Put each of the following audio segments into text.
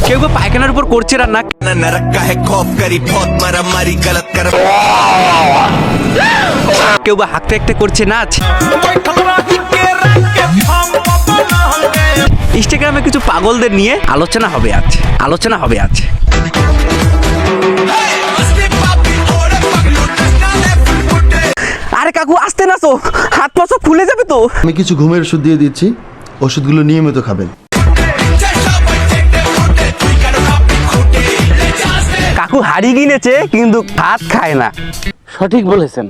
কেউ কেউ পায়খানার উপর করছে রান্না, কেউ বা হাঁকতে হাঁকতে করছে নাচ। ইনস্টাগ্রামে কিছু পাগলদের নিয়ে আলোচনা হবে আজ। আরে কাকু আসতে না তো, হাত পা সব ফুলে যাবে তো। আমি কিছু ঘুমের ওষুধ দিয়ে দিচ্ছি, ওষুধগুলো নিয়মিত খাবেন। কাকু হাড়ি কিনেছে কিন্তু ভাত খায় না। সঠিক বলেছেন।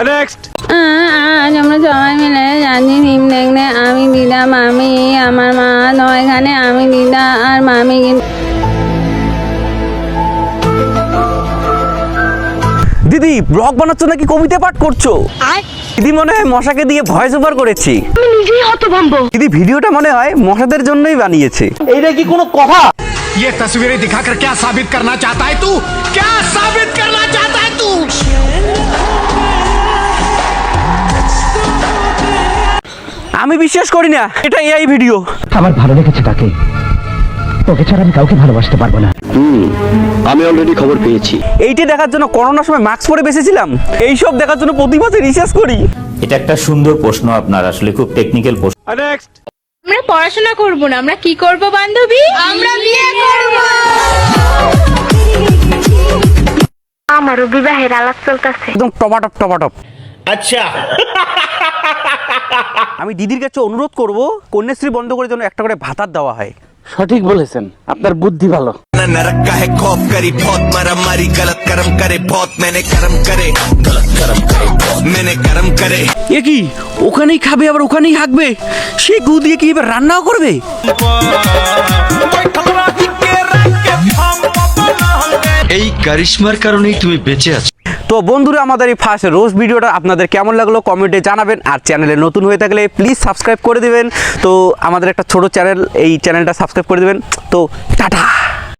নেক্সট। আজ আমরা সবাই মিলে যাচ্ছি ফিল্ম দেখতে। আমি দিদা, মামি, আমার মা তো এখানে। আমি দিদা আর মামি দিদি ব্লগ বানাচ্ছ নাকি কবিতা পাঠ করছো? দিদি মনে হয় মশাকে দিয়ে ভয়েস ওভার করেছি। দিদি ভিডিওটা মনে হয় মশাদের জন্যই বানিয়েছে। এইটা কি কোনো কথা? ये तस्वीरें दिखाकर क्या साबित करना चाहता है तू? क्या साबित करना चाहता है तू? আমি বিশ্বাস করি না এটা এআই ভিডিও। আমার ভালো লেগেছে তাকে, তোকে ছাড়া আমি কাউকে ভালোবাসতে পারবো না। আমি অলরেডি খবর পেয়েছি। এইটা দেখার জন্য করোনার সময় মাস্ক পরে বেঁচেছিলাম, এইসব দেখার জন্য প্রতি মাসে রিসার্চ করি। এটা একটা সুন্দর প্রশ্ন আপনার, আসলে খুব টেকনিক্যাল প্রশ্ন। নেক্সট। আমরা পড়াশোনা করব না, আমরা কি করব বান্ধবী? আমরা বিয়ে করব। আমারও বিবাহের আলাপ চলতেছে। একদম টপাটপ। আচ্ছা। আমি দিদির কাছে অনুরোধ করব কন্যাশ্রী বন্ধ করে যেন একটা করে ভাতার দেওয়া হয়। সঠিক বলেছেন, আপনার বুদ্ধি ভালো। এ কি ওখানেই খাবে আবার ওখানেই হাঁকবে? সে গু দিয়ে কি এবার রান্নাও করবে? এই কারিশমার কারণেই তুমি বেঁচে আছো। তো বন্ধুরা, আমাদের এই ফার্স্ট রোজ ভিডিওটা আপনাদের কেমন লাগলো কমেন্টে জানাবেন। আর চ্যানেলে নতুন হয়ে থাকলে প্লিজ সাবস্ক্রাইব করে দিবেন। তো আমাদের একটা ছোট চ্যানেল, এই চ্যানেলটা সাবস্ক্রাইব করে দিবেন। তো টাটা।